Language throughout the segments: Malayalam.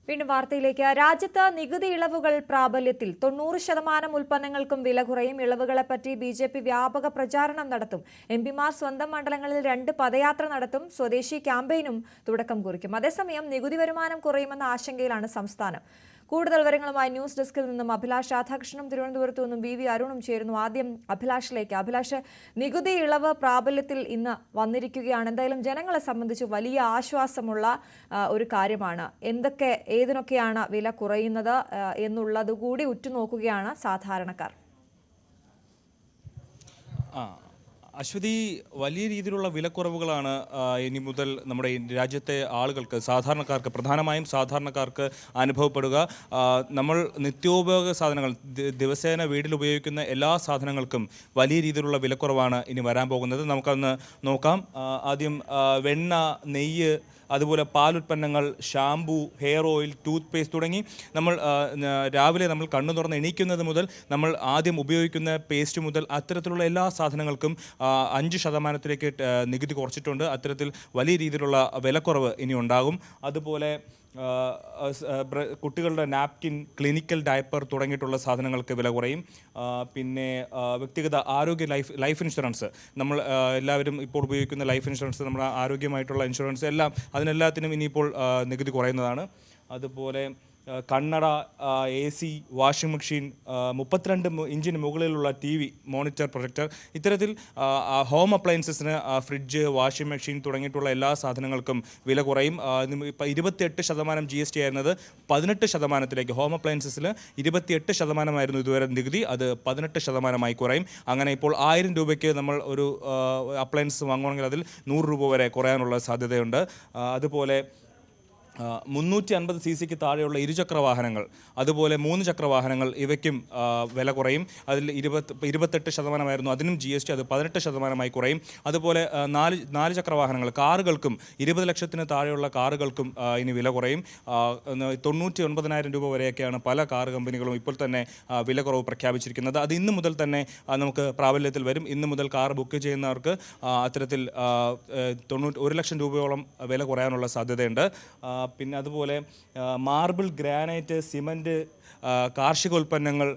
വീണ്ടും വാർത്തയിലേക്ക്. രാജ്യത്ത് നികുതി ഇളവുകൾ പ്രാബല്യത്തിൽ 90% ഉൽപ്പന്നങ്ങൾക്കും വില കുറയും. ഇളവുകളെപ്പറ്റി ബി.ജെ.പി വ്യാപക പ്രചാരണം നടത്തും. എംപിമാർ സ്വന്തം മണ്ഡലങ്ങളിൽ 2 പദയാത്ര നടത്തും. സ്വദേശി ക്യാമ്പയിനും തുടക്കം കുറിക്കും. അതേസമയം നികുതി വരുമാനം കുറയുമെന്ന ആശങ്കയിലാണ് സംസ്ഥാനം. കൂടുതൽ വിവരങ്ങളുമായി ന്യൂസ് ഡെസ്കിൽ നിന്നും അഭിലാഷ് രാധാകൃഷ്ണനും തിരുവനന്തപുരത്തു നിന്നും വി അരുണും ചേരുന്നു. ആദ്യം അഭിലാഷിലേക്ക്. അഭിലാഷ്, നികുതി ഇളവ് പ്രാബല്യത്തിൽ ഇന്ന് വന്നിരിക്കുകയാണ്. എന്തായാലും ജനങ്ങളെ സംബന്ധിച്ച് വലിയ ആശ്വാസമുള്ള ഒരു കാര്യമാണ്. ഏതിനൊക്കെയാണ് വില കുറയുന്നത് എന്നുള്ളതുകൂടി ഉറ്റുനോക്കുകയാണ് സാധാരണക്കാർ. അശ്വതി, വലിയ രീതിയിലുള്ള വിലക്കുറവുകളാണ് ഇനി മുതൽ നമ്മുടെ രാജ്യത്തെ ആളുകൾക്ക്, സാധാരണക്കാർക്ക്, പ്രധാനമായും സാധാരണക്കാർക്ക് അനുഭവപ്പെടുക. നമ്മൾ നിത്യോപയോഗ സാധനങ്ങൾ, ദിവസേന വീട്ടിൽ ഉപയോഗിക്കുന്ന എല്ലാ സാധനങ്ങൾക്കും വലിയ രീതിയിലുള്ള വിലക്കുറവാണ് ഇനി വരാൻ പോകുന്നത്. നമുക്കൊന്ന് നോക്കാം. ആദ്യം വെണ്ണ, നെയ്യ്, അതുപോലെ പാലുൽപ്പന്നങ്ങൾ, shampoo, hair oil, toothpaste തുടങ്ങി രാവിലെ നമ്മൾ കണ്ണു തുറന്ന് എണീക്കുന്നത് മുതൽ നമ്മൾ ആദ്യം ഉപയോഗിക്കുന്ന പേസ്റ്റ് മുതൽ അത്തരത്തിലുള്ള എല്ലാ സാധനങ്ങൾക്കും 5% നികുതി കുറച്ചിട്ടുണ്ട്. അത്തരത്തിൽ വലിയ രീതിയിലുള്ള വിലക്കുറവ് ഇനി ഉണ്ടാകും. അതുപോലെ കുട്ടികളുടെ നാപ്കിൻ, ക്ലിനിക്കൽ ഡയപ്പർ തുടങ്ങിയിട്ടുള്ള സാധനങ്ങൾക്ക് വില കുറയും. പിന്നെ വ്യക്തിഗത ആരോഗ്യ ലൈഫ് ഇൻഷുറൻസ്, നമ്മൾ എല്ലാവരും ഇപ്പോൾ ഉപയോഗിക്കുന്ന ലൈഫ് ഇൻഷുറൻസ്, നമ്മുടെ ആരോഗ്യമായിട്ടുള്ള ഇൻഷുറൻസ് എല്ലാം, അതിനെല്ലാത്തിനും ഇനിയിപ്പോൾ നികുതി കുറയുന്നതാണ്. അതുപോലെ കണ്ണട, AC, വാഷിംഗ് മെഷീൻ, 32 ഇഞ്ചിന് മുകളിലുള്ള TV, മോണിറ്റർ, പ്രൊജക്ടർ, ഇത്തരത്തിൽ ഹോം അപ്ലയൻസസിന് ഫ്രിഡ്ജ്, വാഷിംഗ് മെഷീൻ തുടങ്ങിയിട്ടുള്ള എല്ലാ സാധനങ്ങൾക്കും വില കുറയും. ഇപ്പോൾ 28% GST ആയിരുന്നത് 18%, ഹോം അപ്ലയൻസസിൽ 28% ഇതുവരെ നികുതി, അത് 18% കുറയും. അങ്ങനെ ഇപ്പോൾ 1000 രൂപയ്ക്ക് നമ്മൾ ഒരു അപ്ലയൻസ് വാങ്ങുവാണെങ്കിൽ അതിൽ 100 രൂപ വരെ കുറയാനുള്ള സാധ്യതയുണ്ട്. അതുപോലെ 350 cc താഴെയുള്ള ഇരുചക്ര വാഹനങ്ങൾ, അതുപോലെ 3 ചക്ര വാഹനങ്ങൾ, ഇവയ്ക്കും വില കുറയും. അതിൽ 28% അതിനും GST, അത് 18% കുറയും. അതുപോലെ 4 ചക്ര വാഹനങ്ങൾ, കാറുകൾക്കും 20 ലക്ഷത്തിന് താഴെയുള്ള കാറുകൾക്കും ഇനി വില കുറയും. 99,000 രൂപ വരെയൊക്കെയാണ് പല കാർ കമ്പനികളും ഇപ്പോൾ തന്നെ വില കുറവ് പ്രഖ്യാപിച്ചിരിക്കുന്നത്. അത് ഇന്ന് മുതൽ തന്നെ നമുക്ക് പ്രാബല്യത്തിൽ വരും. ഇന്ന് മുതൽ കാർ ബുക്ക് ചെയ്യുന്നവർക്ക് അത്തരത്തിൽ 1 ലക്ഷം രൂപയോളം വില കുറയാനുള്ള സാധ്യതയുണ്ട്. പിന്നെ അതുപോലെ മാർബിൾ, ഗ്രാനൈറ്റ്, സിമൻറ്റ്, കാർഷികോൽപ്പന്നങ്ങൾ,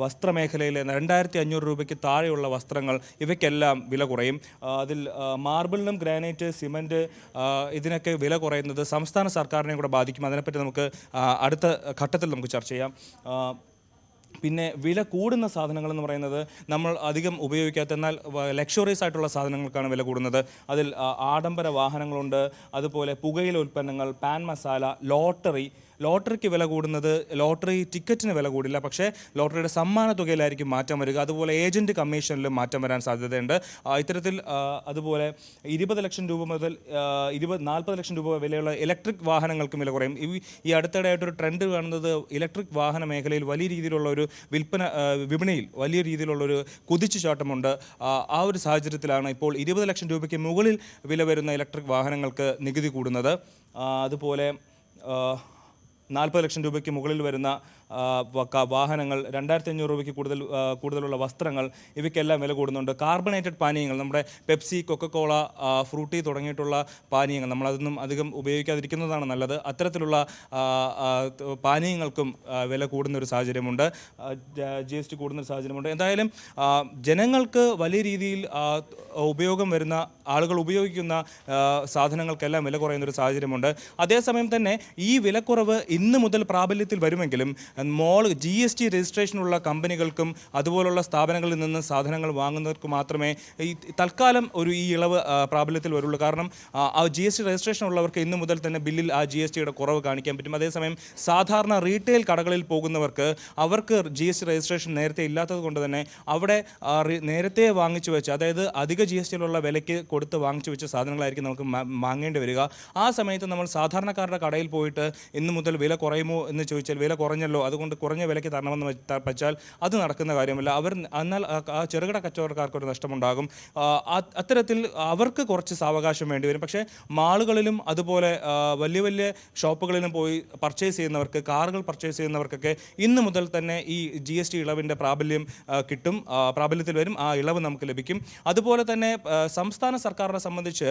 വസ്ത്രമേഖലയിലെ 2500 രൂപയ്ക്ക് താഴെയുള്ള വസ്ത്രങ്ങൾ, ഇവയ്ക്കെല്ലാം വില കുറയും. അതിൽ മാർബിളിനും ഗ്രാനൈറ്റ്, സിമൻറ്റ്, ഇതിനൊക്കെ വില കുറയുന്നത് സംസ്ഥാന സർക്കാരിനെ കൂടെ ബാധിക്കും. അതിനെപ്പറ്റി നമുക്ക് അടുത്ത ഘട്ടത്തിൽ നമുക്ക് ചർച്ച ചെയ്യാം. പിന്നെ വില കൂടുന്ന സാധനങ്ങൾ എന്ന് പറയുന്നത് നമ്മൾ അധികം ഉപയോഗിക്കാത്ത എന്നാൽ ലക്ഷറീസ് ആയിട്ടുള്ള സാധനങ്ങൾക്കാണ് വില കൂടുന്നത്. അതിൽ ആഡംബര വാഹനങ്ങളുണ്ട്, അതുപോലെ പുകയില ഉൽപ്പന്നങ്ങൾ, പാൻ മസാല, ലോട്ടറിക്ക് വില കൂടുന്നത്, ലോട്ടറി ടിക്കറ്റിന് വില കൂടില്ല, പക്ഷേ ലോട്ടറിയുടെ സമ്മാന തുകയിലായിരിക്കും മാറ്റം വരിക. അതുപോലെ ഏജൻറ്റ് കമ്മീഷനിലും മാറ്റം വരാൻ സാധ്യതയുണ്ട്. ഇത്തരത്തിൽ അതുപോലെ 20 ലക്ഷം രൂപ മുതൽ 40 ലക്ഷം രൂപ വിലയുള്ള ഇലക്ട്രിക് വാഹനങ്ങൾക്കും വില കുറയും. ഈ അടുത്തിടെയായിട്ടൊരു ട്രെൻഡ് കാണുന്നത് ഇലക്ട്രിക് വാഹന മേഖലയിൽ വലിയ രീതിയിലുള്ള ഒരു വിപണിയിൽ വലിയ രീതിയിലുള്ളൊരു കുതിച്ചുചാട്ടമുണ്ട്. ആ ഒരു സാഹചര്യത്തിലാണ് ഇപ്പോൾ 20 ലക്ഷം രൂപയ്ക്ക് മുകളിൽ വില വരുന്ന ഇലക്ട്രിക് വാഹനങ്ങൾക്ക് നികുതി കൂടുന്നത്. അതുപോലെ 40 ലക്ഷം രൂപയ്ക്ക് മുകളിൽ വരുന്ന വാഹനങ്ങൾ, 2500 രൂപയ്ക്ക് കൂടുതലുള്ള വസ്ത്രങ്ങൾ, ഇവയ്ക്കെല്ലാം വില കൂടുന്നുണ്ട്. കാർബണേറ്റഡ് പാനീയങ്ങൾ, നമ്മുടെ പെപ്സി, കൊക്കക്കോള, ഫ്രൂട്ടി തുടങ്ങിയിട്ടുള്ള പാനീയങ്ങൾ, നമ്മളതൊന്നും അധികം ഉപയോഗിക്കാതിരിക്കുന്നതാണ് നല്ലത്. അത്തരത്തിലുള്ള പാനീയങ്ങൾക്കും വില കൂടുന്നൊരു സാഹചര്യമുണ്ട്, GST കൂടുന്നൊരു സാഹചര്യമുണ്ട്. എന്തായാലും ജനങ്ങൾക്ക് വലിയ രീതിയിൽ ഉപയോഗം വരുന്ന, ആളുകൾ ഉപയോഗിക്കുന്ന സാധനങ്ങൾക്കെല്ലാം വില കുറയുന്നൊരു സാഹചര്യമുണ്ട്. അതേസമയം തന്നെ ഈ വിലക്കുറവ് ഇന്ന് മുതൽ പ്രാബല്യത്തിൽ വരുമെങ്കിലും GST രജിസ്ട്രേഷനുള്ള കമ്പനികൾക്കും അതുപോലുള്ള സ്ഥാപനങ്ങളിൽ നിന്ന് സാധനങ്ങൾ വാങ്ങുന്നവർക്ക് മാത്രമേ ഈ തൽക്കാലം ഈ ഇളവ് പ്രാബല്യത്തിൽ വരുള്ളൂ. കാരണം GST രജിസ്ട്രേഷൻ ഉള്ളവർക്ക് ഇന്ന് മുതൽ തന്നെ ബില്ലിൽ ആ GSTയുടെ കുറവ് കാണിക്കാൻ പറ്റും. അതേസമയം സാധാരണ റീറ്റെയിൽ കടകളിൽ പോകുന്നവർക്ക് അവർക്ക് GST രജിസ്ട്രേഷൻ നേരത്തെ ഇല്ലാത്തത് കൊണ്ട് തന്നെ അവിടെ നേരത്തെ വാങ്ങിച്ചു വെച്ച്, അതായത് അധിക GSTയിലുള്ള വിലയ്ക്ക് കൊടുത്ത് വാങ്ങിച്ചു വെച്ച സാധനങ്ങളായിരിക്കും നമുക്ക് വാങ്ങേണ്ടി വരിക. ആ സമയത്ത് നമ്മൾ സാധാരണക്കാരുടെ കടയിൽ പോയിട്ട് ഇന്ന് മുതൽ വില കുറയുമോ എന്ന് ചോദിച്ചാൽ വില കുറഞ്ഞല്ലോ, അതുകൊണ്ട് കുറഞ്ഞ വിലയ്ക്ക് തരണമെന്ന് വെച്ചാൽ അത് നടക്കുന്ന കാര്യമല്ല. എന്നാൽ ആ ചെറുകിട കച്ചവടക്കാർക്കൊരു നഷ്ടമുണ്ടാകും. അത്തരത്തിൽ അവർക്ക് കുറച്ച് സാവകാശം വേണ്ടി വരും. പക്ഷേ മാളുകളിലും അതുപോലെ വലിയ വലിയ ഷോപ്പുകളിലും പോയി പർച്ചേസ് ചെയ്യുന്നവർക്ക്, കാറുകൾ പർച്ചേസ് ചെയ്യുന്നവർക്കൊക്കെ ഇന്ന് മുതൽ തന്നെ ഈ GST ഇളവിൻ്റെ പ്രാബല്യത്തിൽ വരും. ആ ഇളവ് നമുക്ക് ലഭിക്കും. അതുപോലെ തന്നെ സംസ്ഥാന സർക്കാരിനെ സംബന്ധിച്ച്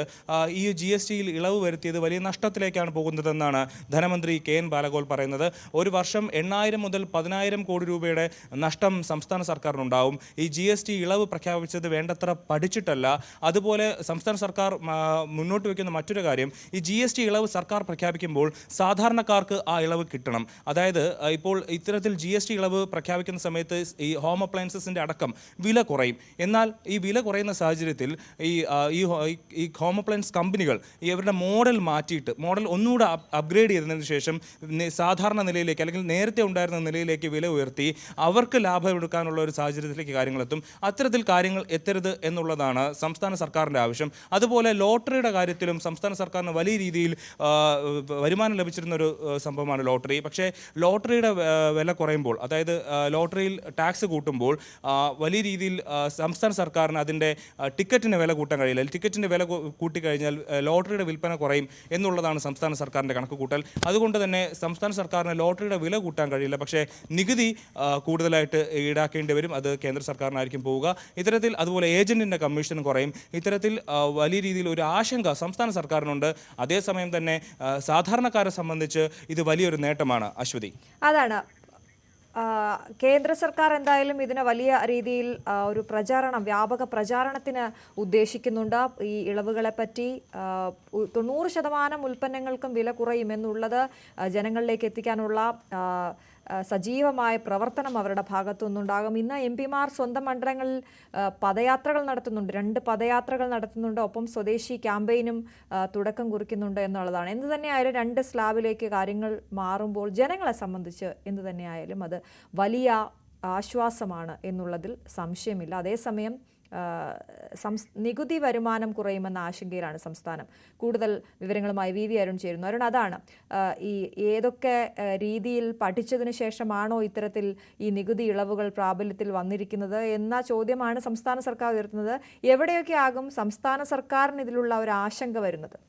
ഈ GSTയിൽ ഇളവ് വരുത്തിയത് വലിയ നഷ്ടത്തിലേക്കാണ് പോകുന്നതെന്നാണ് ധനമന്ത്രി KN ബാലഗോപാൽ പറയുന്നത്. ഒരു വർഷം 8,000 മുതൽ 10,000 കോടി രൂപയുടെ നഷ്ടം സംസ്ഥാന സർക്കാരിനുണ്ടാവും. ഈ GST ഇളവ് പ്രഖ്യാപിച്ചത് വേണ്ടത്ര പഠിച്ചിട്ടല്ല. അതുപോലെ സംസ്ഥാന സർക്കാർ മുന്നോട്ട് വയ്ക്കുന്ന മറ്റൊരു കാര്യം, ഈ GST ഇളവ് സർക്കാർ പ്രഖ്യാപിക്കുമ്പോൾ സാധാരണക്കാർക്ക് ആ ഇളവ് കിട്ടണം. അതായത് ഇപ്പോൾ ഇത്തരത്തിൽ GST ഇളവ് പ്രഖ്യാപിക്കുന്ന സമയത്ത് ഈ ഹോം അപ്ലയൻസസിൻ്റെ അടക്കം വില കുറയും. എന്നാൽ ഈ വില കുറയുന്ന സാഹചര്യത്തിൽ ഈ ഹോം അപ്ലയൻസ് കമ്പനികൾ ഇവരുടെ മോഡൽ മാറ്റിയിട്ട് മോഡൽ ഒന്നുകൂടെ അപ്ഗ്രേഡ് ചെയ്തതിന് ശേഷം സാധാരണ നിലയിലേക്ക് അല്ലെങ്കിൽ നേരത്തെ ഉണ്ടായിരുന്ന നിലയിലേക്ക് വില ഉയർത്തി അവർക്ക് ലാഭം എടുക്കാനുള്ള ഒരു സാഹചര്യത്തിലേക്ക് കാര്യങ്ങളെത്തും. അത്തരത്തിൽ കാര്യങ്ങൾ എത്തരുത് എന്നുള്ളതാണ് സംസ്ഥാന സർക്കാരിൻ്റെ ആവശ്യം. അതുപോലെ ലോട്ടറിയുടെ കാര്യത്തിലും സംസ്ഥാന സർക്കാരിന് വലിയ രീതിയിൽ വരുമാനം ലഭിച്ചിരുന്ന ഒരു സംഭവമാണ് ലോട്ടറി. പക്ഷേ ലോട്ടറിയുടെ വില കുറയുമ്പോൾ, അതായത് ലോട്ടറിയിൽ ടാക്സ് കൂട്ടുമ്പോൾ വലിയ രീതിയിൽ സംസ്ഥാന സർക്കാരിന് അതിൻ്റെ ടിക്കറ്റിന് വില കൂട്ടാൻ കഴിയില്ല. ടിക്കറ്റിൻ്റെ വില കൂട്ടിക്കഴിഞ്ഞാൽ ലോട്ടറിയുടെ വിൽപ്പന കുറയും എന്നുള്ളതാണ് സംസ്ഥാന സർക്കാരിൻ്റെ കണക്ക് കൂട്ടൽ. അതുകൊണ്ട് തന്നെ സംസ്ഥാന സർക്കാരിന് ലോട്ടറിയുടെ വില കൂട്ടാൻ കഴിയില്ല. പക്ഷേ നികുതി കൂടുതലായിട്ട് ഈടാക്കേണ്ടി വരും. അത് കേന്ദ്ര സർക്കാരിനായിരിക്കും പോവുക. ഇത്തരത്തിൽ അതുപോലെ ഏജന്റിൻ്റെ കമ്മീഷൻ കുറയും. ഇത്തരത്തിൽ വലിയ രീതിയിൽ ഒരു ആശങ്ക സംസ്ഥാന സർക്കാരിനുണ്ട്. അതേസമയം തന്നെ സാധാരണക്കാരെ സംബന്ധിച്ച് ഇത് വലിയൊരു നേട്ടമാണ്. അശ്വതി, അതാണ് കേന്ദ്ര സർക്കാർ എന്തായാലും ഇതിന് വലിയ രീതിയിൽ ഒരു വ്യാപക പ്രചാരണത്തിന് ഉദ്ദേശിക്കുന്നുണ്ട്. ഈ ഇളവുകളെ പറ്റി 90% ഉൽപ്പന്നങ്ങൾക്കും വില കുറയുമെന്നുള്ളത് ജനങ്ങളിലേക്ക് എത്തിക്കാനുള്ള സജീവമായ പ്രവർത്തനം അവരുടെ ഭാഗത്തുനിന്നുണ്ടാകും. ഇന്ന് MP-മാർ സ്വന്തം മണ്ഡലങ്ങളിൽ പദയാത്രകൾ നടത്തുന്നുണ്ട്. 2 പദയാത്രകൾ നടത്തുന്നുണ്ട്. ഒപ്പം സ്വദേശി ക്യാമ്പയിനും തുടക്കം കുറിക്കുന്നുണ്ട് എന്നുള്ളതാണ്. എന്തു തന്നെയായാലും 2 സ്ലാബിലേക്ക് കാര്യങ്ങൾ മാറുമ്പോൾ ജനങ്ങളെ സംബന്ധിച്ച് എന്തു തന്നെയായാലും അത് വലിയ ആശ്വാസമാണ് എന്നുള്ളതിൽ സംശയമില്ല. അതേസമയം നികുതി വരുമാനം കുറയുമെന്ന ആശങ്കയിലാണ് സംസ്ഥാനം. കൂടുതൽ വിവരങ്ങളുമായി VV അരുൺ ചേരുന്നു. അരുൺ, അതാണ് ഈ ഏതൊക്കെ രീതിയിൽ പഠിച്ചതിന് ശേഷമാണോ ഇത്തരത്തിൽ ഈ നികുതി ഇളവുകൾ പ്രാബല്യത്തിൽ വന്നിരിക്കുന്നത് എന്ന ചോദ്യമാണ് സംസ്ഥാന സർക്കാർ ഉയർത്തുന്നത്. എവിടെയൊക്കെ ആകും സംസ്ഥാന സർക്കാരിന് ഇതിലുള്ള ഒരു ആശങ്ക വരുന്നത്?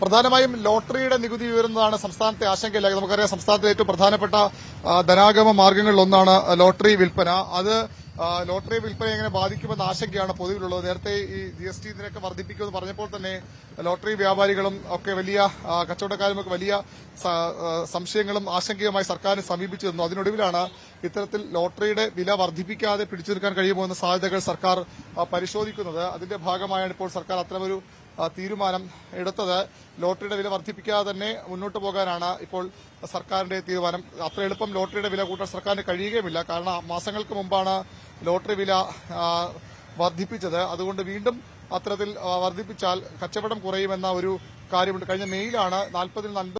പ്രധാനമായും ലോട്ടറിയുടെ നികുതി ഉയരുന്നതാണ് സംസ്ഥാനത്തെ ആശങ്കയിലായത്. നമുക്കറിയാം, സംസ്ഥാനത്തെ ഏറ്റവും പ്രധാനപ്പെട്ട ധനാഗമ മാർഗങ്ങളിലൊന്നാണ് ലോട്ടറി വിൽപ്പന. അത് ലോട്ടറി വിൽപ്പന എങ്ങനെ ബാധിക്കുമെന്ന ആശങ്കയാണ് പൊതുവിലുള്ളത്. നേരത്തെ ഈ GST നിരക്ക് വർദ്ധിപ്പിക്കുമെന്ന് പറഞ്ഞപ്പോൾ തന്നെ ലോട്ടറി വ്യാപാരികളും ഒക്കെ വലിയ കച്ചവടക്കാരുമൊക്കെ വലിയ സംശയങ്ങളും ആശങ്കയുമായി സർക്കാരിനെ സമീപിച്ചിരുന്നു. അതിനൊടുവിലാണ് ഇത്തരത്തിൽ ലോട്ടറിയുടെ വില വർദ്ധിപ്പിക്കാതെ പിടിച്ചു നിൽക്കാൻ കഴിയുമോ എന്ന സാധ്യതകൾ സർക്കാർ പരിശോധിക്കുന്നത്. അതിന്റെ ഭാഗമായാണ് ഇപ്പോൾ സർക്കാർ അത്തരമൊരു തീരുമാനം എടുത്തത്. ലോട്ടറിയുടെ വില വർദ്ധിപ്പിക്കാതെ തന്നെ മുന്നോട്ട് പോകാനാണ് ഇപ്പോൾ സർക്കാരിന്റെ തീരുമാനം. അത്ര എളുപ്പം ലോട്ടറിയുടെ വില കൂട്ടാൻ സർക്കാരിന് കഴിയുകയുമില്ല. കാരണം മാസങ്ങൾക്ക് മുമ്പാണ് ലോട്ടറി വില വർദ്ധിപ്പിച്ചത്. അതുകൊണ്ട് വീണ്ടും അത്തരത്തിൽ വർദ്ധിപ്പിച്ചാൽ കച്ചവടം കുറയുമെന്ന ഒരു കാര്യമുണ്ട്. കഴിഞ്ഞ മെയ്യിലാണ് 40-ൽ നിന്ന്